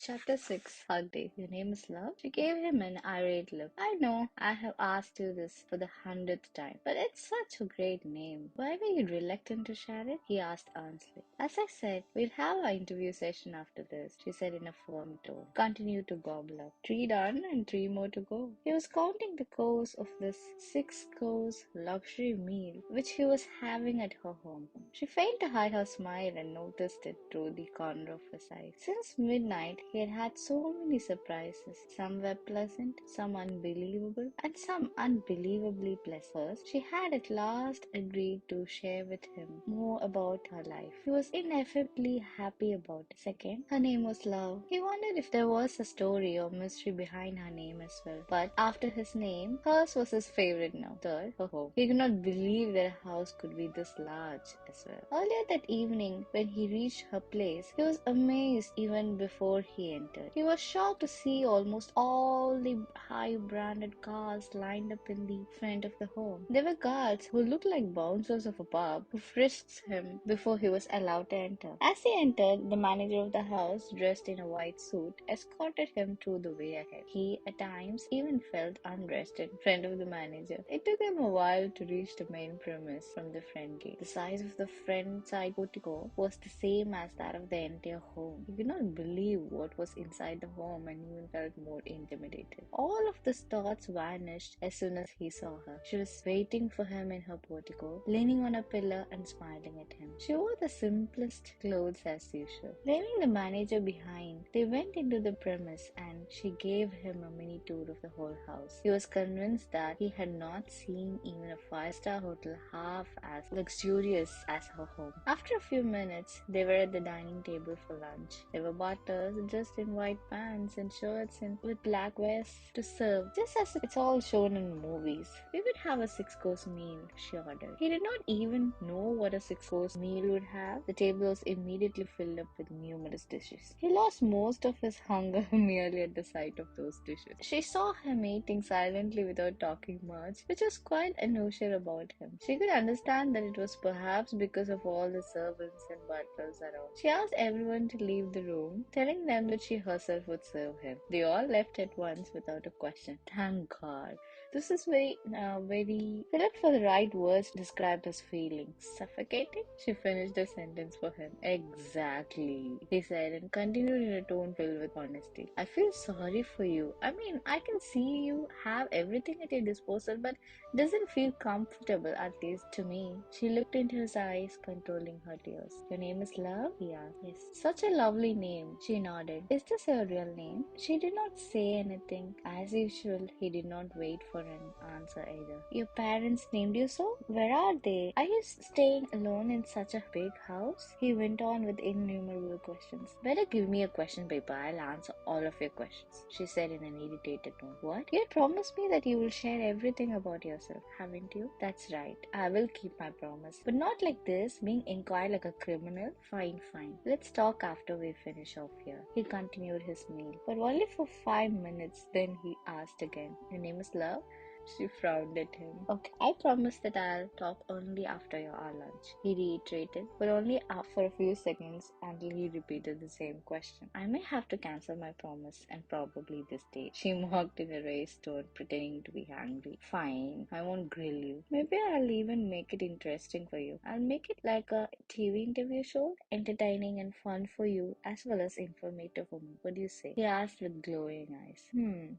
Chapter 6 Hug Day. Your name is Love? She gave him an irate look. I know, I have asked you this for the 100th time, but it's such a great name. Why were you reluctant to share it? He asked earnestly. As I said, we'll have our interview session after this, she said in a firm tone. Continue to gobble up. 3 done and 3 more to go. He was counting the course of this 6-course luxury meal which he was having at her home. She failed to hide her smile and noticed it through the corner of his eye. Since midnight, he had had so many surprises. Some were pleasant, some unbelievable, and some unbelievably pleasant. First, she had at last agreed to share with him more about her life. He was ineffably happy about it. Second, her name was Love. He wondered if there was a story or mystery behind her name as well. But after his name, hers was his favorite now. Third, her home. He could not believe that a house could be this large as well. Earlier that evening, when he reached her place, he was amazed even before he entered. He was shocked to see almost all the high-branded cars lined up in the front of the home. There were guards who looked like bouncers of a pub who frisked him before he was allowed to enter. As he entered, the manager of the house, dressed in a white suit, escorted him through the way ahead. He, at times, even felt undressed in front of the manager. It took him a while to reach the main premise from the front gate. The size of the front side portico was the same as that of the entire home. He could not believe what was inside the home and even felt more intimidated. All of his thoughts vanished as soon as he saw her. She was waiting for him in her portico, leaning on a pillar and smiling at him. She wore the simplest clothes as usual. Leaving the manager behind, they went into the premise and she gave him a mini tour of the whole house. He was convinced that he had not seen even a 5-star hotel half as luxurious as her home. After a few minutes, they were at the dining table for lunch. There were butlers dressed in white pants and shirts and with black vests to serve, just as it's all shown in movies. We would have a 6-course meal, she ordered. He did not even know what a 6-course meal would have. The table was immediately filled up with numerous dishes. He lost most of his hunger merely at the sight of those dishes. She saw him eating silently without talking much, which was quite unusual about him. She could understand that it was perhaps because of all the servants and butlers around. She asked everyone to leave the room, telling them that she herself would serve him. They all left at once without a question. Thank God. This is very He looked for the right words to describe his feelings. Suffocating? She finished the sentence for him. Exactly, he said and continued in a tone filled with honesty. I feel sorry for you. I mean, I can see you have everything at your disposal, but it doesn't feel comfortable, at least to me. She looked into his eyes, controlling her tears. Your name is Love? He asked. Yes. Such a lovely name. She nodded. Is this your real name? She did not say anything. As usual, he did not wait for an answer either. Your parents named you so? Where are they? Are you staying alone in such a big house? He went on with innumerable questions. Better give me a question paper. I'll answer all of your questions, she said in an irritated tone. What? You had promised me that you will share everything about yourself, haven't you? That's right. I will keep my promise. But not like this, being inquired like a criminal. Fine, fine. Let's talk after we finish off here. He continued his meal, but only for 5 minutes. Then he asked again. Your name is Love? She frowned at him. Okay, I promise that I'll talk only after our lunch, he reiterated, but only for a few seconds until he repeated the same question. I may have to cancel my promise and probably this date, she mocked in a raised tone, pretending to be angry. Fine, I won't grill you. Maybe I'll even make it interesting for you. I'll make it like a TV interview show, entertaining and fun for you as well as informative for me. What do you say? He asked with glowing eyes.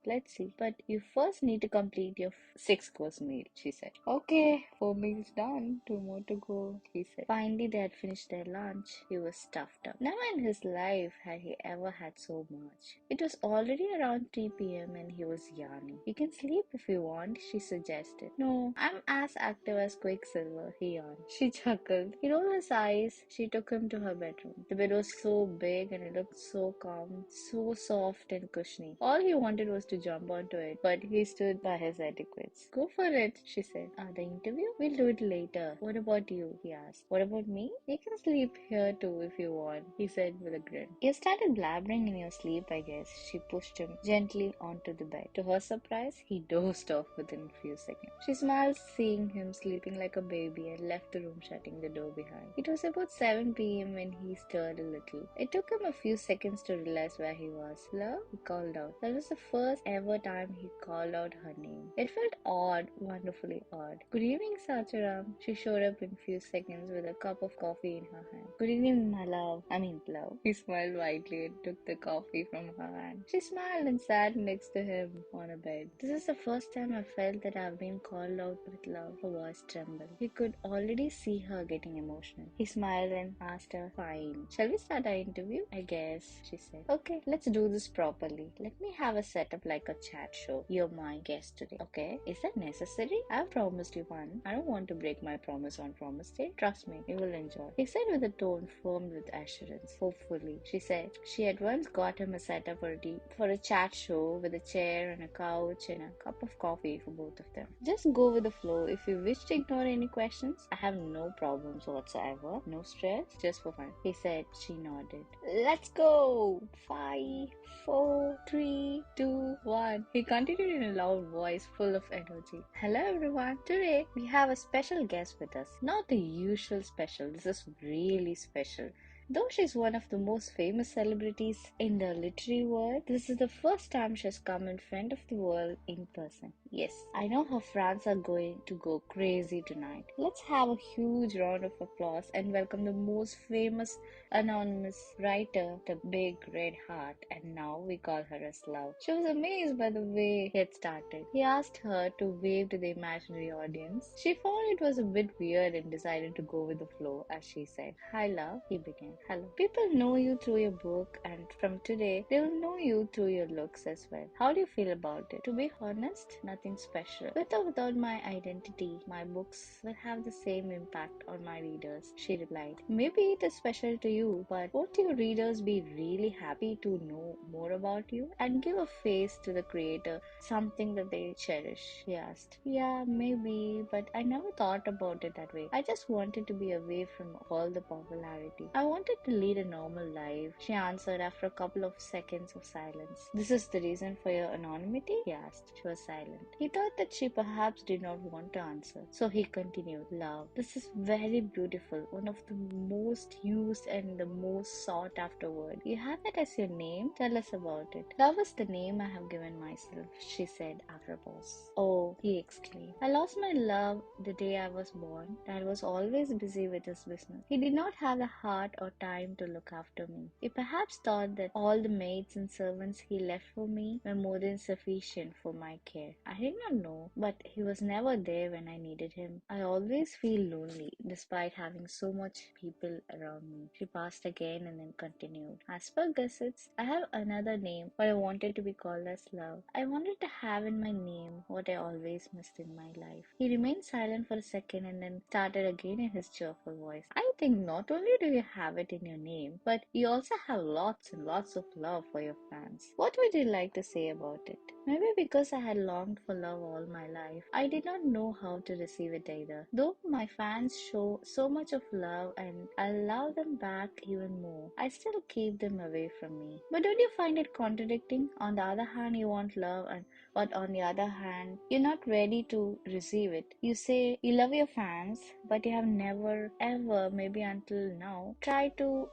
Let's see. But you first need to complete your 6-course meal, she said. Okay, 4 meals done, 2 more to go, he said. Finally, they had finished their lunch. He was stuffed up. Never in his life had he ever had so much. It was already around 3 p.m. and he was yawning. You can sleep if you want, she suggested. No, I'm as active as Quicksilver, he yawned. She chuckled. He rolled his eyes. She took him to her bedroom. The bed was so big and it looked so calm, so soft and cushiony. All he wanted was to jump onto it, but he stood by his head etiquettes. Go for it, she said. The interview? We'll do it later. What about you? He asked. What about me? You can sleep here too if you want, he said with a grin. You started blabbering in your sleep, I guess. She pushed him gently onto the bed. To her surprise, he dozed off within a few seconds. She smiled seeing him sleeping like a baby and left the room shutting the door behind. It was about 7 p.m. when he stirred a little. It took him a few seconds to realize where he was. Love? He called out. That was the first ever time he called out her name. It felt odd, wonderfully odd. Good evening, Sacharam. She showed up in a few seconds with a cup of coffee in her hand. Good evening, my love. Love. He smiled widely and took the coffee from her hand. She smiled and sat next to him on a bed. This is the first time I felt that I've been called out with love. Her voice trembled. He could already see her getting emotional. He smiled and asked her, Fine. Shall we start our interview? I guess, she said. Okay, let's do this properly. Let me have a setup like a chat show. You're my guest today. Okay? Is that necessary? I've promised you one. I don't want to break my promise on promise day. Trust me, you will enjoy. He said with a tone firm with assurance. Hopefully, she said. She at once got him a setup ready for a chat show with a chair and a couch and a cup of coffee for both of them. Just go with the flow. If you wish to ignore any questions, I have no problems whatsoever. No stress, just for fun. He said. She nodded. Let's go! 5, 4, 3, 2, 1. He continued in a loud voice full of energy. Hello everyone. Today we have a special guest with us. Not the usual special. This is really special. Though she's one of the most famous celebrities in the literary world, this is the first time she's come in front of the world in person. Yes, I know her fans are going to go crazy tonight. Let's have a huge round of applause and welcome the most famous anonymous writer, the Big Red Heart, and now we call her as Love. She was amazed by the way he had started. He asked her to wave to the imaginary audience. She found it was a bit weird and decided to go with the flow as she said, Hi Love, he began. Hello. People know you through your book, and from today, they will know you through your looks as well. How do you feel about it? To be honest, nothing special. With or without my identity, my books will have the same impact on my readers, she replied. Maybe it is special to you, but won't your readers be really happy to know more about you and give a face to the creator, something that they cherish? He asked. Yeah, maybe, but I never thought about it that way. I just wanted to be away from all the popularity. I wanted to lead a normal life, she answered after a couple of seconds of silence. This is the reason for your anonymity? He asked. She was silent. He thought that she perhaps did not want to answer. So he continued, Love, this is very beautiful, one of the most used and the most sought after word. You have it as your name? Tell us about it. Love is the name I have given myself, she said after a pause. Oh, he exclaimed. I lost my love the day I was born. Dad was always busy with his business. He did not have the heart or time to look after me. He perhaps thought that all the maids and servants he left for me were more than sufficient for my care. I did not know, but he was never there when I needed him. I always feel lonely despite having so much people around me. She paused again and then continued. As per gossips, I have another name, but I wanted to be called as Love. I wanted to have in my name what I always missed in my life. He remained silent for a second and then started again in his cheerful voice. I think not only do you have it in your name, but you also have lots and lots of love for your fans. What would you like to say about it? Maybe because I had longed for love all my life, I did not know how to receive it either. Though my fans show so much of love and I love them back even more, I still keep them away from me. But don't you find it contradicting? On the other hand, you want love but on the other hand, you're not ready to receive it. You say you love your fans, but you have never ever, maybe until now, tried to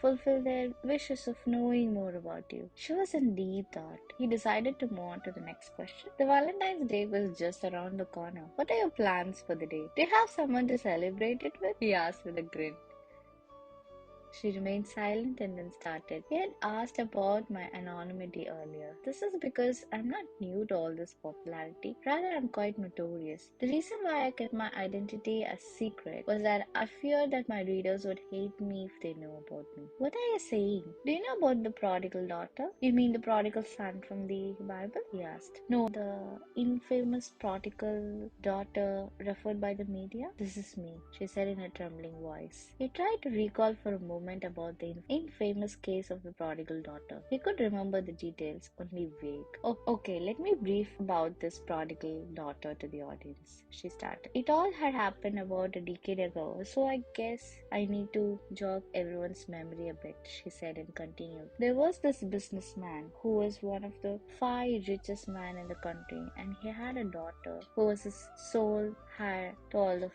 fulfill their wishes of knowing more about you. She was in deep thought. He decided to move on to the next question. The Valentine's Day was just around the corner. What are your plans for the day? Do you have someone to celebrate it with? He asked with a grin. She remained silent and then started. He had asked about my anonymity earlier. This is because I'm not new to all this popularity. Rather, I'm quite notorious. The reason why I kept my identity a secret was that I feared that my readers would hate me if they know about me. What are you saying? Do you know about the prodigal daughter? You mean the prodigal son from the Bible? He asked. No, the infamous prodigal daughter referred by the media? This is me, she said in a trembling voice. He tried to recall for a moment moment about the infamous case of the prodigal daughter. He could remember the details, only vague. Oh, okay, let me brief about this prodigal daughter to the audience. She started. It all had happened about a decade ago, so I guess I need to jog everyone's memory a bit, she said and continued. There was this businessman who was one of the five richest men in the country, and he had a daughter who was his sole heir to all of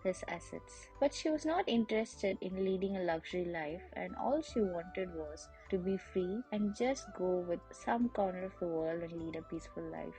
his assets. But she was not interested in leading a luxury life, and all she wanted was to be free and just go with some corner of the world and lead a peaceful life.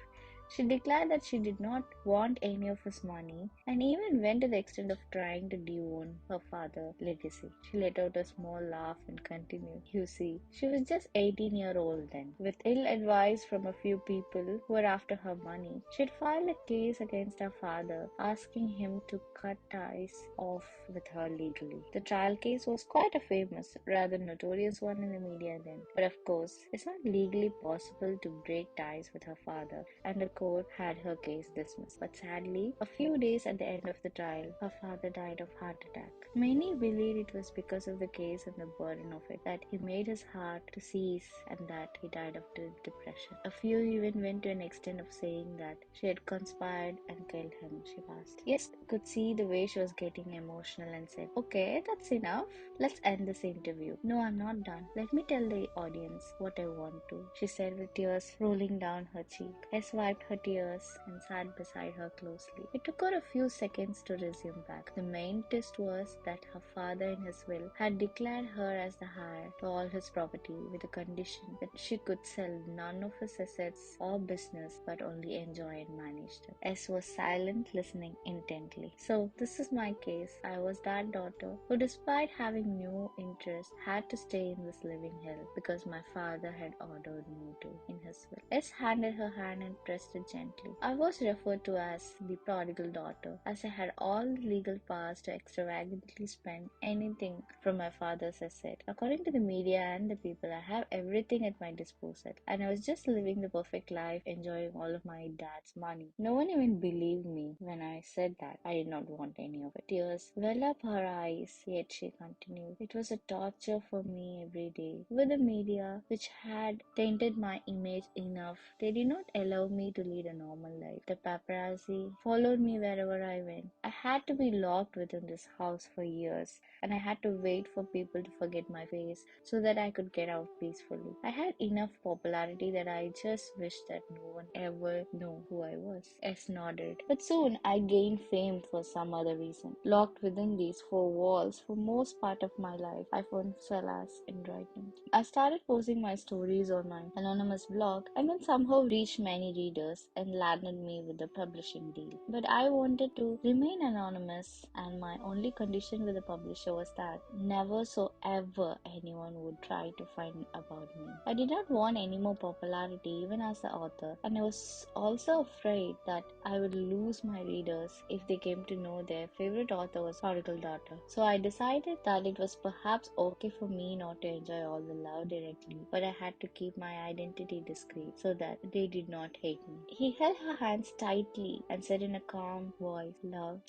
She declared that she did not want any of his money and even went to the extent of trying to de-own her father's legacy. She let out a small laugh and continued, "You see, she was just 18-year-old then. With ill advice from a few people who were after her money, she had filed a case against her father, asking him to cut ties off with her legally. The trial case was quite a famous, rather notorious one in the media then. But of course, it's not legally possible to break ties with her father, and the court had her case dismissed. But sadly, a few days at the end of the trial, her father died of heart attack. Many believe it was because of the case and the burden of it that he made his heart to cease and that he died of depression. A few even went to an extent of saying that she had conspired and killed him. She passed." Yes, could see the way she was getting emotional and said, "Okay, that's enough. Let's end this interview." "No, I'm not done. Let me tell the audience what I want to," she said with tears rolling down her cheek. I wiped her tears and sat beside her closely. It took her a few seconds to resume back. The main twist was that her father in his will had declared her as the heir to all his property with the condition that she could sell none of his assets or business but only enjoy and manage them. S was silent, listening intently. "So, this is my case. I was that daughter who, despite having no interest, had to stay in this living hell because my father had ordered me to in his will." S handed her hand and pressed it gently. "I was referred to as the prodigal daughter, as I had all the legal powers to extravagantly spend anything from my father's estate. According to the media and the people, I have everything at my disposal, and I was just living the perfect life, enjoying all of my dad's money. No one even believed me when I said that I did not want any of it." Tears welled up her eyes, yet she continued, "It was a torture for me every day. With the media, which had tainted my image enough, they did not allow me to lead a normal life. The paparazzi followed me wherever I went. I had to be locked within this house for years, and I had to wait for people to forget my face so that I could get out peacefully. I had enough popularity that I just wished that no one ever knew who I was." S nodded. "But soon I gained fame for some other reason. Locked within these four walls for most part of my life, I found solace in writing. I started posting my stories on my anonymous blog, and then somehow reached many readers and landed me with a publishing deal. But I wanted to remain anonymous, and my only condition with the publisher was that never so ever anyone would try to find about me. I did not want any more popularity even as the author, and I was also afraid that I would lose my readers if they came to know their favorite author was Prodigal Daughter. So I decided that it was perhaps okay for me not to enjoy all the love directly, but I had to keep my identity discreet so that they did not hate me." He held her hands tightly and said in a calm voice,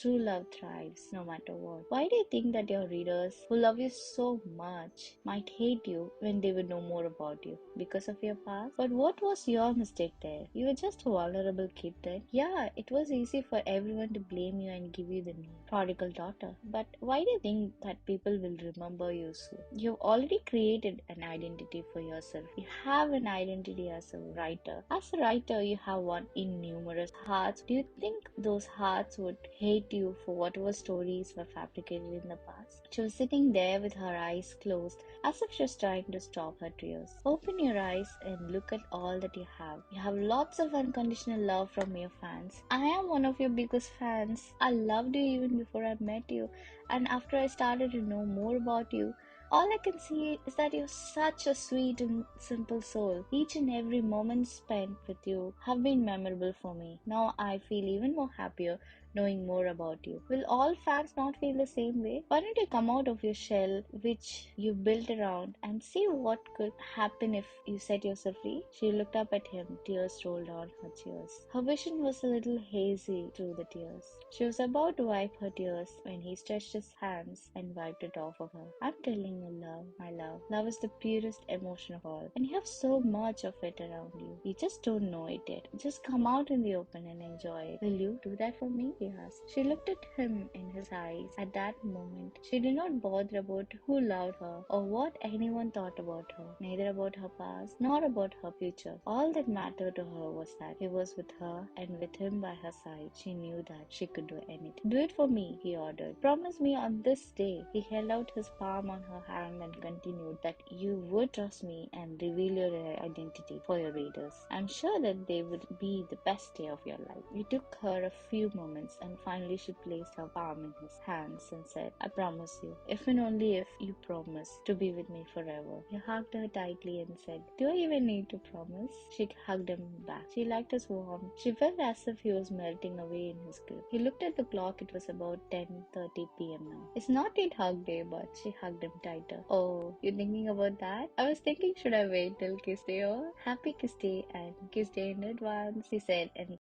True love thrives no matter what. Why do you think that your readers, who love you so much, might hate you when they would know more about you? Because of your past? But what was your mistake there? You were just a vulnerable kid then. Yeah, it was easy for everyone to blame you and give you the name Prodigal Daughter. But why do you think that people will remember you so? You've already created an identity for yourself. You have an identity as a writer. As a writer, you have won innumerous hearts. Do you think those hearts would hate you for whatever stories were fabricated in the past?" She was sitting there with her eyes closed, as if she was trying to stop her tears. "Open your eyes and look at all that you have. You have lots of unconditional love from your fans. I am one of your biggest fans. I loved you even before I met you, and after I started to know more about you, all I can see is that you're such a sweet and simple soul. Each and every moment spent with you have been memorable for me. Now I feel even more happier knowing more about you. Will all fans not feel the same way? Why don't you come out of your shell, which you built around, and see what could happen if you set yourself free? She looked up at him, tears rolled down her cheeks. Her vision was a little hazy through the tears. She was about to wipe her tears when he stretched his hands and wiped it off of her. I'm telling you, love, my love. Love is the purest emotion of all, and you have so much of it around you. You just don't know it yet. Just come out in the open and enjoy it. Will you do that for me? He asked. She looked at him in his eyes. At that moment, she did not bother about who loved her or what anyone thought about her, neither about her past nor about her future. All that mattered to her was that he was with her, and with him by her side, she knew that she could do anything. Do it for me, he ordered. Promise me on this day. He held out his palm on her hand and continued that you would trust me and reveal your identity for your readers. I'm sure that they will be the best day of your life. It took her a few moments, and finally she placed her palm in his hands and said, I promise you, if and only if you promise to be with me forever. He hugged her tightly and said, do I even need to promise? She hugged him back. She liked his warmth. She felt as if he was melting away in his grip. He looked at the clock. It was about 10:30 p.m. now. It's not yet hug day, but she hugged him tighter. Oh, you're thinking about that? I was thinking, should I wait till kiss day or happy kiss day and kiss day in advance, he said, and